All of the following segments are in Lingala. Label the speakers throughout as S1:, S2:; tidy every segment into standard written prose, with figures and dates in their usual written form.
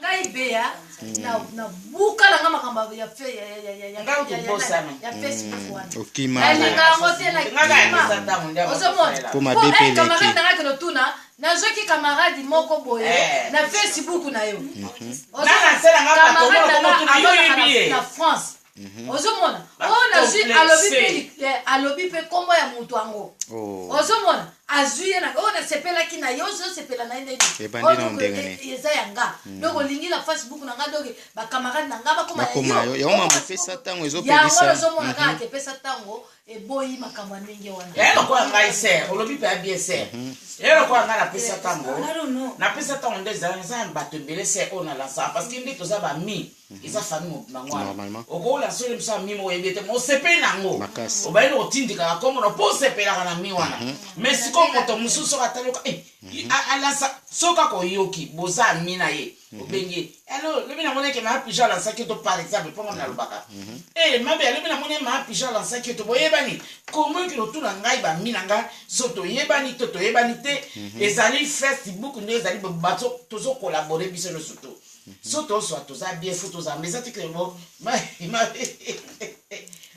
S1: ngai beya na buka la ngama kamba ya Facebook wana
S2: okima
S1: linga ngote la kima ozomona
S2: kuma bepele
S1: camarade na ngaki tuna na zoki camarade moko boye na Facebook na yo camarade na France ozomona ona zui alobi pe kombo ya mutu ango ozomona azuye na ona sepela ki na yo zo sepela na ine eza yanga donc lingi la Facebook na nga donc ba camarade na nga ba koma
S2: yo ya mama pesa tango ezo
S1: pelisa ya ozomona ka ke pesa tango e boyi makambo ndenge wana
S3: elo kwa ngai ser olobi pe bien ser elo kwa nga na pesa tango na pesa tango ndeza za bato bele ser ona la sa parce que ndi to za ba mi isa famille mangwana okola sole msa mi mo yebete mo sepe nango obaino otindika komo no po sepela kana mi wana mais siko moto mususu ataloka alasa soka ko yoki boza mi na ye obengi alors le bina moneke ma pija la saki to par exemple pongo na lubaka mabe le bina moneke ma pija la saki to boyebani comment que to na ngai ba mi na nga soto yebani to yebani te ezali Facebook ne ezali bato tozo collaborer biso no soto soto so atoza bien photos za meza tikemo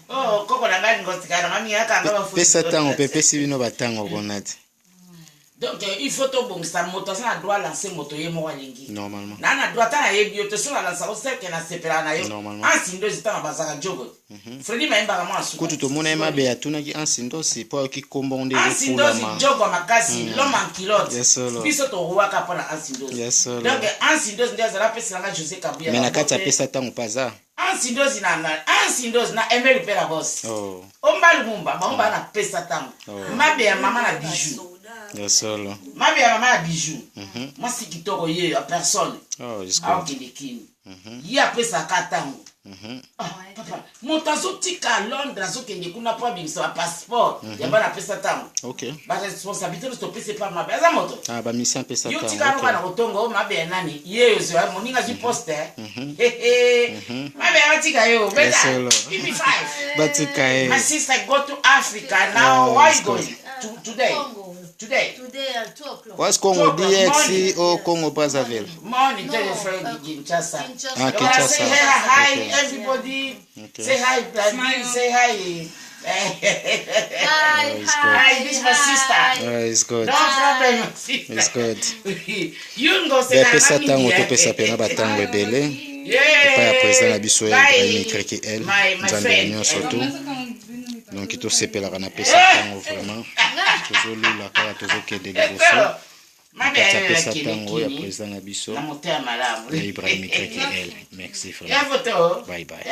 S3: oh koko na ngai ngotikana ngami yaka ngaba
S2: pesa tango pepe sibino batango bonati.
S3: Donc il faut to bongisa moto ça doit lancer moto ye mo walingi
S2: normalement
S3: na doit ta ye bioto so la lancer o sel que na sepela na yo ansindo zita na bazaka jogo Freddy maimba kama asu
S2: kutu to mona ema be atuna ki ansindo si po ki kombo onde
S3: ansindo si jogo makasi l'homme en culotte biso to ruwa ka pona ansindo donc ansindo ndia za la pesa na José Kabia
S2: mais na kata pesa tango paza
S3: ansindo na emeli pela boss omba lumba ba na pesa tango mabe ya mama na bijou
S2: solo
S3: mabe ya mama ya bijou moi si kitoko ye a personne
S2: jusqu'à
S3: ye a pesa katango papa montazo tika Londres zo kenge kuna pa bimisa passeport ya bana pesa tango ba responsabilité de stopper c'est pas mabe za moto
S2: ba mission pesa tango
S3: yo tika ro bana kotongo mabe ya nani ye yo zo moninga ji poster mabe ya tika yo beta give me 5
S2: batika
S3: my sister go to Africa now why going today
S1: at 2 o'clock.
S2: What's Congo DX or Congo Brazzaville?
S3: Morning, tell your friend Kinshasa.
S2: Kinshasa.
S3: Say hi, everybody. Say hi, Bladine. Say hi. Hi, this is my sister.
S2: It's good.
S3: Don't problem, my sister.
S2: It's good.
S3: You go say
S2: pesa tango to pesa pena batango ebele.
S3: Yeah.
S2: Pa ya president na biso ya Ibrahim Kreki El. Nzambe nyonso to. Donc il se pela kana pesa tango vraiment. Toujours la kala toujours kende liboso. Kata pesa tango ya president na biso.
S3: Na motema malamu.
S2: Ibrahim Kreki El. Merci frère.
S3: Ya photo.
S2: Bye bye.